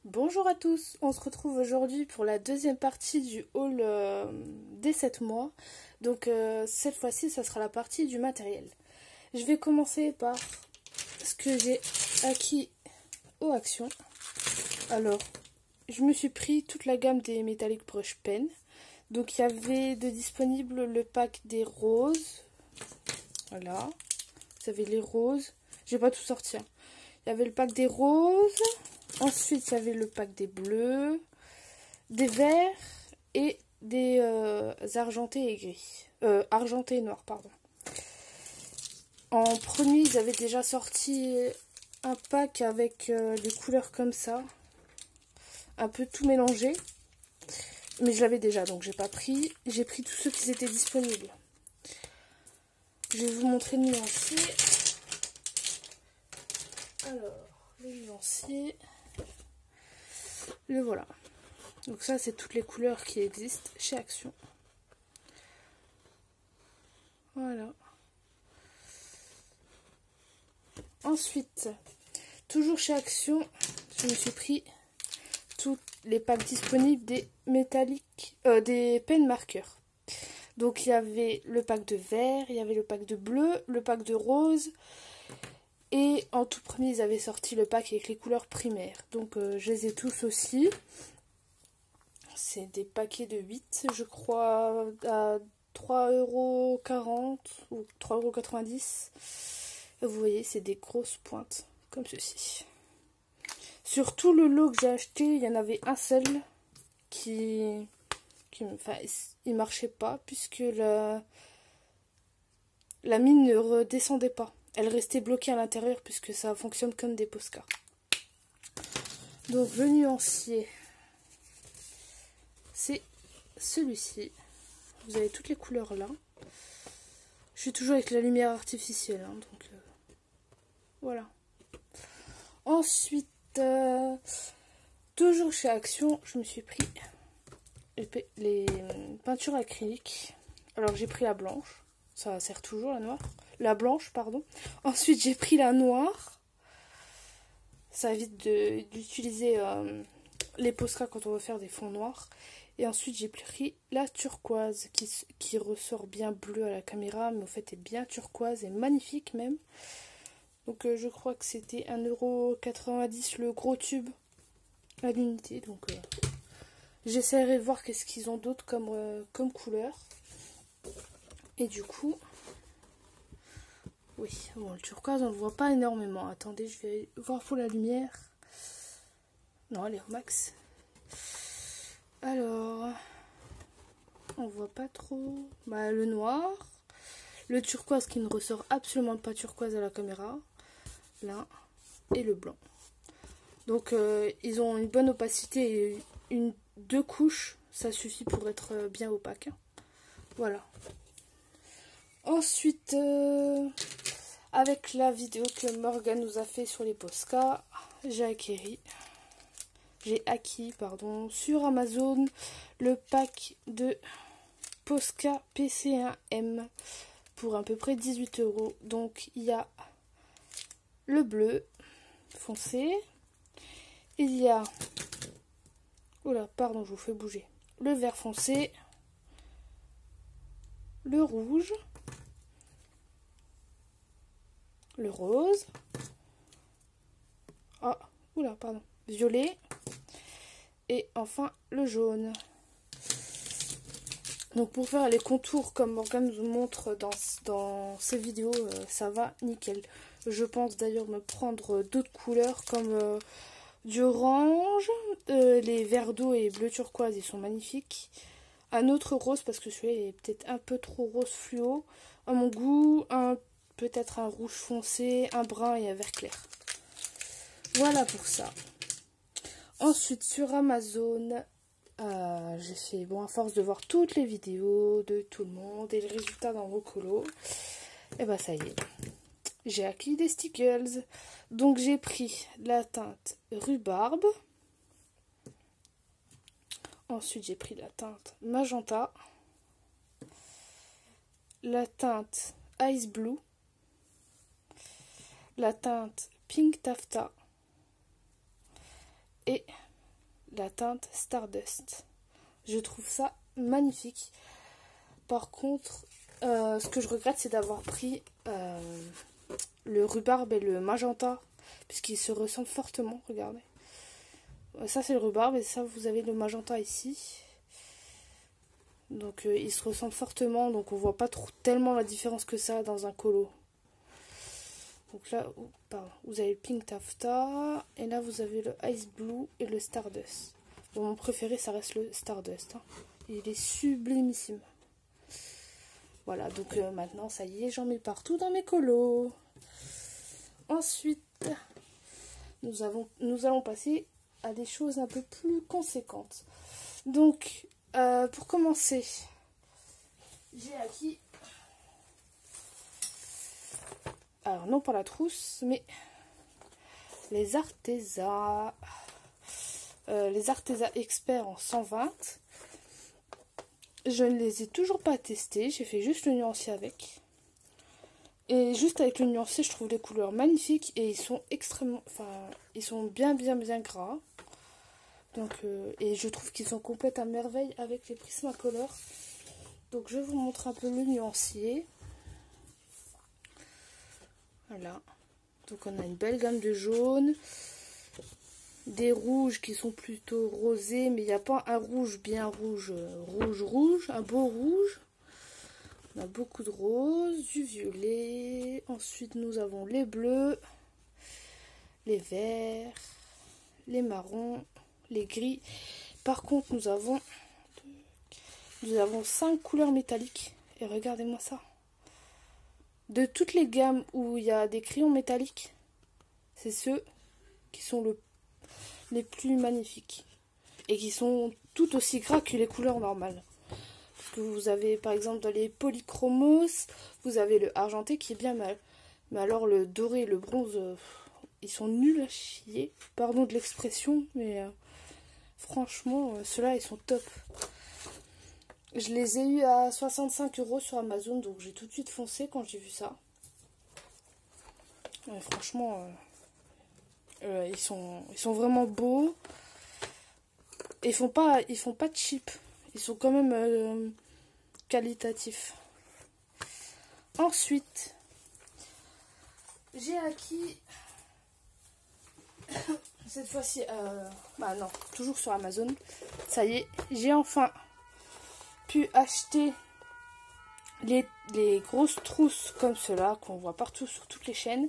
Bonjour à tous, on se retrouve aujourd'hui pour la deuxième partie du haul des 7 mois. Donc cette fois-ci, ça sera la partie du matériel. Je vais commencer par ce que j'ai acquis aux actions. Alors, je me suis pris toute la gamme des Metallic Brush Pen. Donc il y avait de disponible le pack des roses. Voilà, vous avez les roses. Je vais pas tout sortir. Il y avait le pack des roses. Ensuite, il y avait le pack des bleus, des verts et des argentés et gris. Argentés et noirs, pardon. En premier, ils avaient déjà sorti un pack avec des couleurs comme ça. Un peu tout mélangé. Mais je l'avais déjà, donc j'ai pas pris. J'ai pris tous ceux qui étaient disponibles. Je vais vous montrer le nuancier. Alors, le nuancier. Le voilà. Donc ça, c'est toutes les couleurs qui existent chez Action. Voilà. Ensuite, toujours chez Action, je me suis pris tous les packs disponibles des métalliques, des pen marqueurs. Donc il y avait le pack de vert, il y avait le pack de bleu, le pack de rose. Et en tout premier, ils avaient sorti le pack avec les couleurs primaires. Donc je les ai tous aussi. C'est des paquets de 8, je crois, à 3,40 € ou 3,90 €. Vous voyez, c'est des grosses pointes, comme ceci. Sur tout le lot que j'ai acheté, il y en avait un seul qui enfin, il marchait pas, puisque la mine ne redescendait pas. Elle restait bloquée à l'intérieur, puisque ça fonctionne comme des Posca. Donc le nuancier, c'est celui-ci. Vous avez toutes les couleurs là. Je suis toujours avec la lumière artificielle, hein, donc voilà. Ensuite, toujours chez Action, je me suis pris les peintures acryliques. Alors j'ai pris la blanche, ça sert toujours la blanche, pardon. Ensuite j'ai pris la noire. Ça évite d'utiliser les Posca quand on veut faire des fonds noirs. Et ensuite j'ai pris la turquoise qui ressort bien bleu à la caméra, mais au fait est bien turquoise et magnifique même. Donc je crois que c'était 1,90 € le gros tube à l'unité. Donc j'essaierai de voir qu'est-ce qu'ils ont d'autre comme couleur. Et du coup, oui, bon, le turquoise on le voit pas énormément. Attendez, je vais voir pour la lumière. Non, elle est au max. Alors, on voit pas trop. Bah, le noir, le turquoise qui ne ressort absolument pas turquoise à la caméra, là, et le blanc. Donc, ils ont une bonne opacité et deux couches, ça suffit pour être bien opaque. Voilà. Ensuite, avec la vidéo que Morgane nous a fait sur les Posca, j'ai acquis sur Amazon le pack de Posca PC1M pour à peu près 18 €. Donc il y a le bleu foncé, il y a, oula, pardon, je vous fais bouger, le vert foncé, le rouge, le rose, ah, oula, pardon, violet, et enfin le jaune. Donc pour faire les contours comme Morgane nous montre dans ses vidéos, ça va nickel. Je pense d'ailleurs me prendre d'autres couleurs comme du orange, les verts d'eau et bleu turquoise, ils sont magnifiques. Un autre rose parce que celui-là est peut-être un peu trop rose fluo à mon goût, peut-être un rouge foncé, un brun et un vert clair. Voilà pour ça. Ensuite sur Amazon, j'ai fait, bon, à force de voir toutes les vidéos de tout le monde et les résultats dans vos colos, et bah ça y est, j'ai acquis des stickers. Donc j'ai pris la teinte rhubarbe, ensuite j'ai pris la teinte magenta, la teinte ice blue, la teinte pink taffeta et la teinte Stardust. Je trouve ça magnifique. Par contre, ce que je regrette, c'est d'avoir pris le rhubarbe et le magenta, puisqu'ils se ressemblent fortement, regardez. Ça c'est le rhubarbe et ça vous avez le magenta ici. Donc ils se ressemblent fortement, donc on voit pas tellement la différence que ça dans un colo. Donc là, pardon, vous avez le Pink Taffeta et là vous avez le Ice Blue et le Stardust. Bon, mon préféré ça reste le Stardust. Hein. Il est sublimissime. Voilà, donc maintenant ça y est, j'en mets partout dans mes colos. Ensuite, nous allons passer à des choses un peu plus conséquentes. Donc, pour commencer, j'ai acquis, alors non pas la trousse, mais les Arteza experts en 120. Je ne les ai toujours pas testés, j'ai fait juste le nuancier avec. Et juste avec le nuancier, je trouve les couleurs magnifiques et ils sont extrêmement, enfin, ils sont bien gras. Donc, et je trouve qu'ils sont complètes à merveille avec les Prismacolor. Donc je vous montre un peu le nuancier. Voilà. Donc on a une belle gamme de jaunes. Des rouges qui sont plutôt rosés, mais il n'y a pas un rouge bien rouge, rouge, un beau rouge. On a beaucoup de rose, du violet. Ensuite nous avons les bleus, les verts, les marrons, les gris. Par contre nous avons 5 couleurs métalliques. Et regardez-moi ça. De toutes les gammes où il y a des crayons métalliques, c'est ceux qui sont les plus magnifiques. Et qui sont tout aussi gras que les couleurs normales. Parce que vous avez par exemple dans les polychromos, vous avez le argenté qui est bien mal. Mais alors le doré et le bronze, ils sont nuls à chier. Pardon de l'expression, mais franchement, ceux-là ils sont top. Je les ai eus à 65 € sur Amazon, donc j'ai tout de suite foncé quand j'ai vu ça. Ouais, franchement, ils sont vraiment beaux. Et ils font pas cheap. Ils sont quand même qualitatifs. Ensuite, j'ai acquis cette fois-ci, bah non, toujours sur Amazon. Ça y est, j'ai enfin pu acheter les grosses trousses comme cela qu'on voit partout sur toutes les chaînes.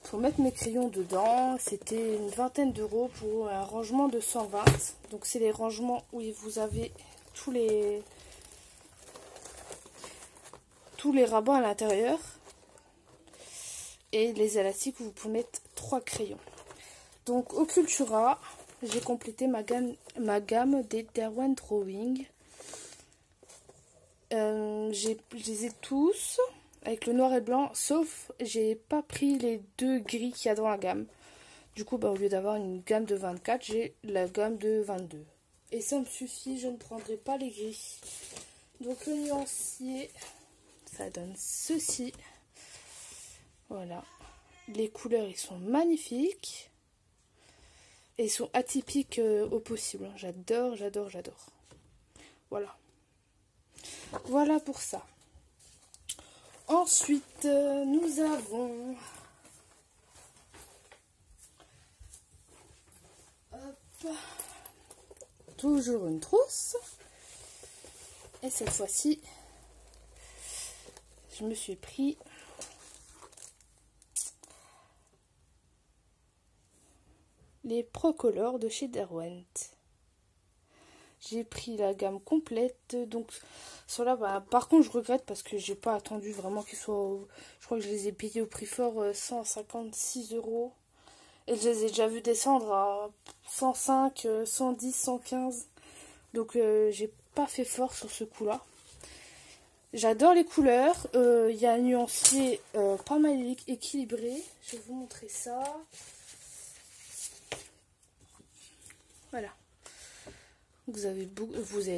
Pour mettre mes crayons dedans, c'était une vingtaine d'euros pour un rangement de 120. Donc c'est les rangements où vous avez tous les rabats à l'intérieur et les élastiques où vous pouvez mettre 3 crayons. Donc au Cultura, j'ai complété ma gamme des Derwent Drawing. Je les ai tous avec le noir et blanc, sauf j'ai pas pris les 2 gris qu'il y a dans la gamme. Du coup, bah, au lieu d'avoir une gamme de 24, j'ai la gamme de 22. Et ça me suffit, je ne prendrai pas les gris. Donc le nuancier, ça donne ceci. Voilà. Les couleurs, ils sont magnifiques. Et ils sont atypiques au possible. J'adore. Voilà. Voilà pour ça. Ensuite, nous avons... Hop. Toujours une trousse. Et cette fois-ci, je me suis pris les Procolor de chez Derwent. J'ai pris la gamme complète. Donc, cela, bah, par contre, je regrette parce que j'ai pas attendu vraiment qu'ils soient. Je crois que je les ai payés au prix fort 156 €. Et je les ai déjà vus descendre à 105, 110, 115. Donc, j'ai pas fait fort sur ce coup-là. J'adore les couleurs. Il y a un nuancier pas mal équilibré. Je vais vous montrer ça. Voilà. Vous avez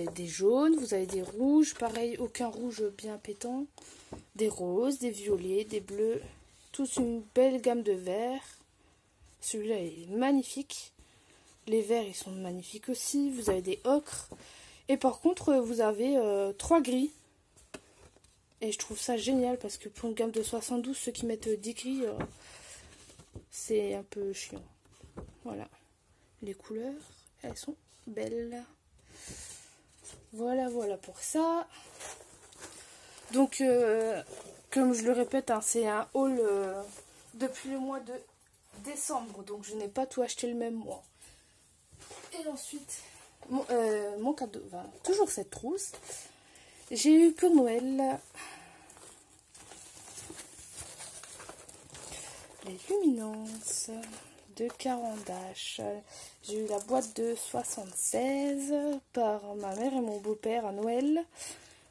des jaunes, vous avez des rouges, pareil, aucun rouge bien pétant. Des roses, des violets, des bleus. Toute une belle gamme de verts. Celui-là est magnifique. Les verts, ils sont magnifiques aussi. Vous avez des ocres. Et par contre, vous avez 3 gris. Et je trouve ça génial parce que pour une gamme de 72, ceux qui mettent 10 gris, c'est un peu chiant. Voilà. Les couleurs, elles sont belles. Voilà, voilà pour ça. Donc, comme je le répète, hein, c'est un haul depuis le mois de décembre. Donc, je n'ai pas tout acheté le même mois. Et ensuite, mon cadeau, toujours cette trousse. J'ai eu pour Noël les luminances de Carandache. J'ai eu la boîte de 76 par ma mère et mon beau-père à Noël.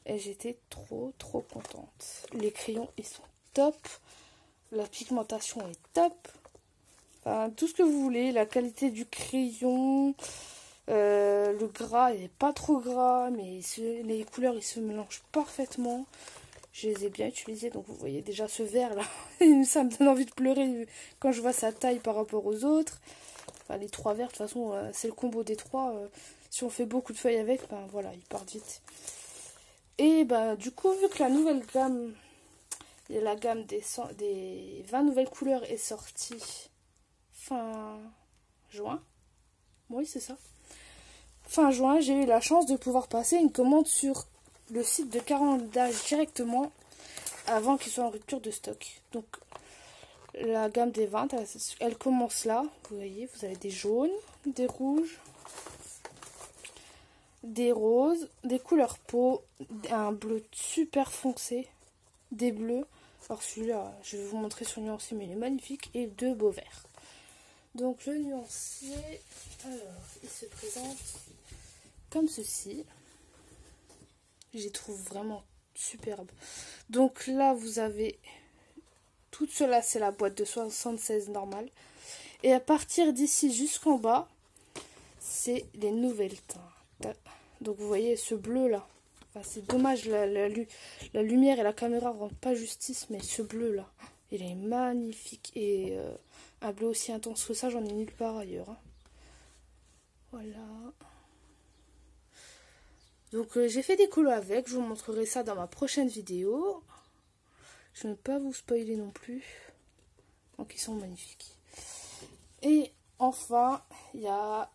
Et j'étais trop contente. Les crayons, ils sont top. La pigmentation est top. Enfin, tout ce que vous voulez. La qualité du crayon. Le gras, il n'est pas trop gras. Mais les couleurs, ils se mélangent parfaitement. Je les ai bien utilisés. Donc vous voyez déjà ce vert là. Ça me donne envie de pleurer quand je vois sa taille par rapport aux autres. Enfin, les 3 verts, de toute façon, c'est le combo des 3. Si on fait beaucoup de feuilles avec, ben voilà, ils partent vite. Et bah du coup, vu que la nouvelle gamme, la gamme des 20 nouvelles couleurs est sortie fin juin. Oui, c'est ça. Fin juin, j'ai eu la chance de pouvoir passer une commande sur le site de Carandache directement avant qu'il soit en rupture de stock. Donc la gamme des 20, elle commence là. Vous voyez, vous avez des jaunes, des rouges, des roses, des couleurs peau, un bleu super foncé, des bleus. Alors celui-là, je vais vous montrer son nuancier, mais il est magnifique. Et 2 beaux verts. Donc le nuancier, alors, il se présente comme ceci. Je les trouve vraiment superbes. Donc là, vous avez tout cela, c'est la boîte de 76 normale. Et à partir d'ici jusqu'en bas, c'est les nouvelles teintes. Donc vous voyez ce bleu là. Enfin, c'est dommage, la lumière et la caméra rendent pas justice, mais ce bleu là, il est magnifique. Et un bleu aussi intense que ça, j'en ai nulle part ailleurs. Hein. Voilà. Donc j'ai fait des colos avec, je vous montrerai ça dans ma prochaine vidéo. Je ne vais pas vous spoiler non plus. Donc ils sont magnifiques. Et enfin, il y a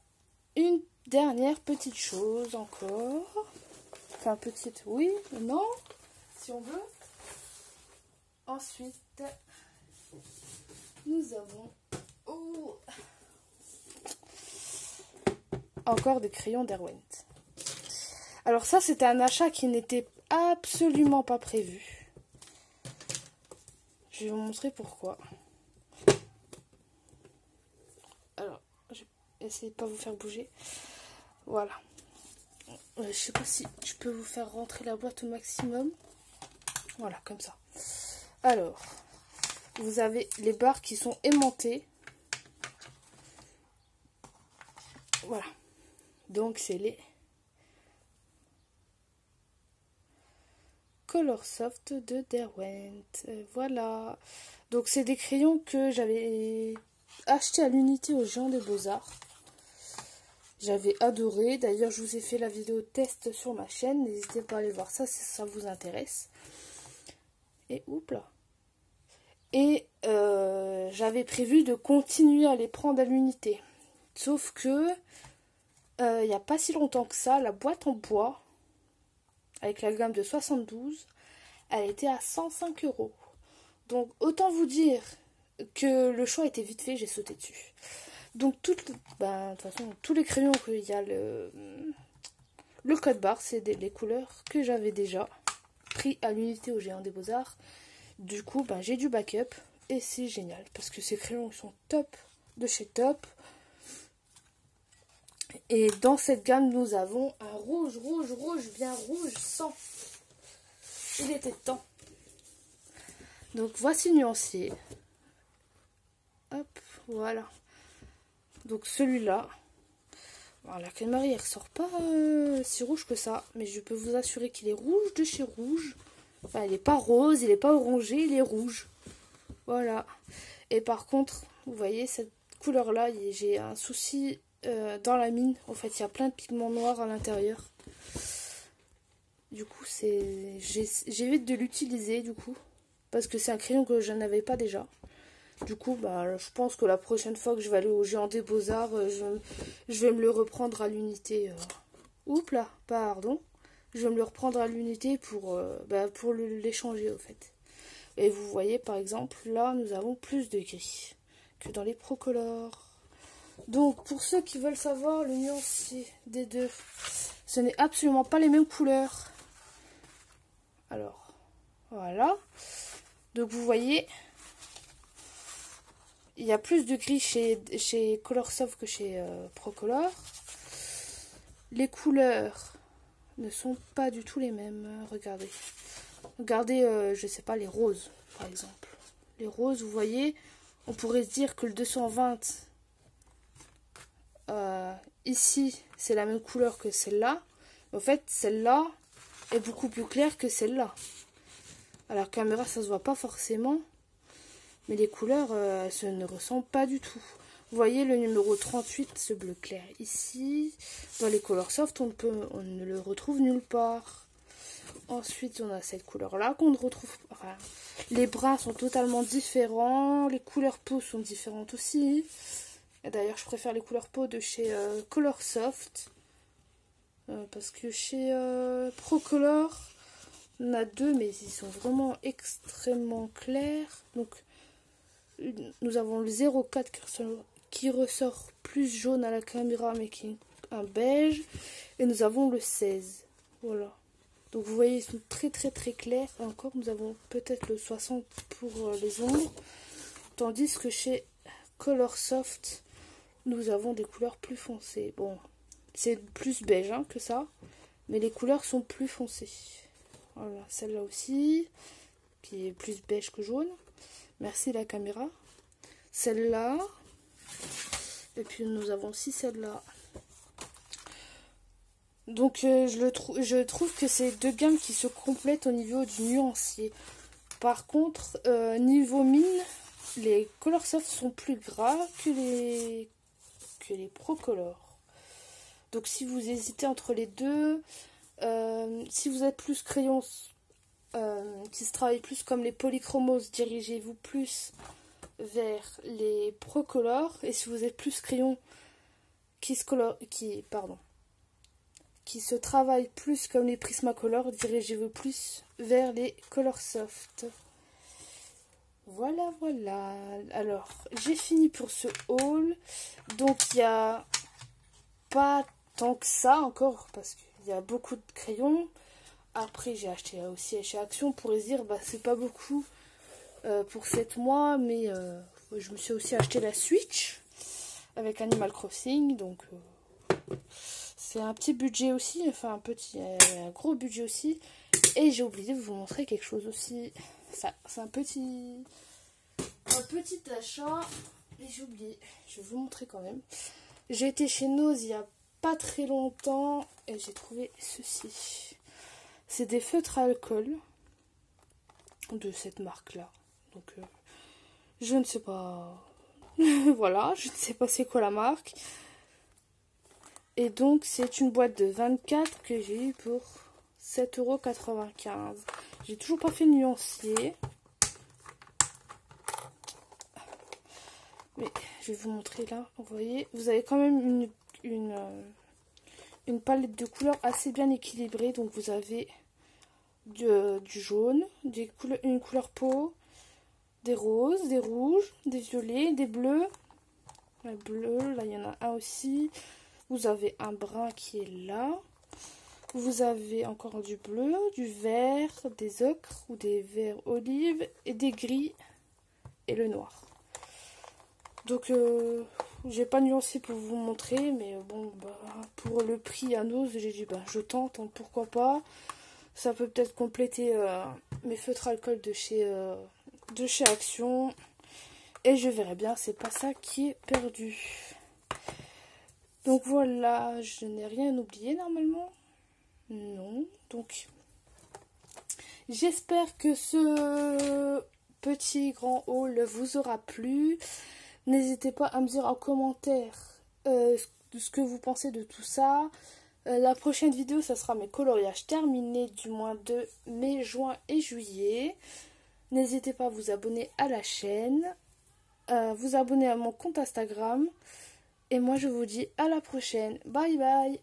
une dernière petite chose encore. Enfin petite, oui, non, si on veut. Ensuite, nous avons encore des crayons Derwent. Alors ça, c'était un achat qui n'était absolument pas prévu. Je vais vous montrer pourquoi. Alors, je vais essayer de ne pas vous faire bouger. Voilà. Je sais pas si je peux vous faire rentrer la boîte au maximum. Voilà, comme ça. Alors, vous avez les barres qui sont aimantées. Voilà. Donc, c'est les Color Soft de Derwent. Voilà. Donc, c'est des crayons que j'avais achetés à l'unité au Géant des Beaux-Arts. J'avais adoré. D'ailleurs, je vous ai fait la vidéo test sur ma chaîne. N'hésitez pas à aller voir ça si ça vous intéresse. Et oups là. Et j'avais prévu de continuer à les prendre à l'unité. Sauf que il n'y a pas si longtemps que ça, la boîte en bois, avec la gamme de 72, elle était à 105 €. Donc autant vous dire que le choix était vite fait, j'ai sauté dessus. Donc de toute façon, tous les crayons qu'il y a le code barre, c'est les couleurs que j'avais déjà pris à l'unité au Géant des Beaux-Arts. Du coup, j'ai du backup et c'est génial parce que ces crayons sont top de chez Top. Et dans cette gamme, nous avons un rouge, bien rouge sang. Il était temps. Donc voici le nuancier. Hop, voilà. Donc celui-là, la caméra il ressort pas si rouge que ça, mais je peux vous assurer qu'il est rouge de chez rouge. Enfin, il n'est pas rose, il n'est pas orangé, il est rouge. Voilà. Et par contre, vous voyez cette couleur-là, j'ai un souci dans la mine. En fait, il y a plein de pigments noirs à l'intérieur. Du coup, j'évite de l'utiliser, du coup. Parce que c'est un crayon que je n'avais pas déjà. Du coup, bah, je pense que la prochaine fois que je vais aller au Géant des Beaux-Arts, je vais me le reprendre à l'unité. Oups là, pardon. Je vais me le reprendre à l'unité pour l'échanger, au fait. Et vous voyez, par exemple, là, nous avons plus de gris que dans les Procolor. Donc, pour ceux qui veulent savoir le nuancier des deux, ce n'est absolument pas les mêmes couleurs. Alors, voilà. Donc, vous voyez, il y a plus de gris chez Colorsoft que chez Procolor. Les couleurs ne sont pas du tout les mêmes. Regardez. Regardez, je sais pas, les roses, par exemple. Les roses, vous voyez, on pourrait se dire que le 220, ici, c'est la même couleur que celle-là. En fait, celle-là est beaucoup plus claire que celle-là. À la caméra, ça se voit pas forcément. Mais les couleurs, elles ne ressemblent pas du tout. Vous voyez le numéro 38, ce bleu clair ici. Dans les Colorsoft, on ne le retrouve nulle part. Ensuite, on a cette couleur-là qu'on ne retrouve pas. Enfin, les bruns sont totalement différents. Les couleurs peau sont différentes aussi. Et d'ailleurs, je préfère les couleurs peau de chez Colorsoft. Parce que chez Procolor, on a deux, mais ils sont vraiment extrêmement clairs. Donc, nous avons le 04 qui ressort plus jaune à la caméra, mais qui est un beige. Et nous avons le 16. Voilà. Donc, vous voyez, ils sont très très très clairs. Et encore, nous avons peut-être le 60 pour les ombres. Tandis que chez Colorsoft, nous avons des couleurs plus foncées. Bon, c'est plus beige hein, que ça. Mais les couleurs sont plus foncées. Voilà, celle-là aussi, qui est plus beige que jaune. Merci la caméra. Celle-là. Et puis nous avons aussi celle-là. Donc je trouve que c'est deux gammes qui se complètent au niveau du nuancier. Par contre, niveau mine, les Colorsoft sont plus gras que les Procolor. Donc si vous hésitez entre les deux, si vous êtes plus crayon qui se travaille plus comme les polychromos, dirigez-vous plus vers les Procolor. Et si vous êtes plus crayon qui se travaille plus comme les Prismacolor, dirigez-vous plus vers les Colorsoft. Voilà, voilà. Alors, j'ai fini pour ce haul. Donc, il n'y a pas tant que ça encore, parce qu'il y a beaucoup de crayons. Après, j'ai acheté aussi chez Action pour se dire, bah, c'est pas beaucoup pour 7 mois, mais je me suis aussi acheté la Switch avec Animal Crossing, donc c'est un petit budget aussi, enfin un gros budget aussi. Et j'ai oublié de vous montrer quelque chose aussi. C'est un petit achat, et j'ai oublié. Je vais vous montrer quand même. J'ai été chez Nose il y a pas très longtemps et j'ai trouvé ceci. C'est des feutres à alcool de cette marque-là. Donc, je ne sais pas. Voilà, je ne sais pas c'est quoi la marque. Et donc, c'est une boîte de 24 que j'ai eu pour 7,95 €. J'ai toujours pas fait de nuancier. Mais je vais vous montrer là. Vous voyez, vous avez quand même une palette de couleurs assez bien équilibrée. Donc, vous avez du jaune, une couleur peau, des roses, des rouges, des violets, des bleus. Le bleu, là il y en a un aussi. Vous avez un brun qui est là. Vous avez encore du bleu, du vert, des ocres ou des verts olives et des gris et le noir. Donc j'ai pas nuancé pour vous montrer, mais bon, bah, pour le prix à Nose, j'ai dit bah je tente, hein, pourquoi pas. Ça peut peut-être compléter mes feutres alcool de chez Action. Et je verrai bien, c'est pas ça qui est perdu. Donc voilà, je n'ai rien oublié normalement. Non, donc j'espère que ce petit grand haul vous aura plu. N'hésitez pas à me dire en commentaire de ce que vous pensez de tout ça. La prochaine vidéo, ça sera mes coloriages terminés du mois de mai, juin et juillet. N'hésitez pas à vous abonner à la chaîne, vous abonner à mon compte Instagram. Et moi, je vous dis à la prochaine. Bye bye!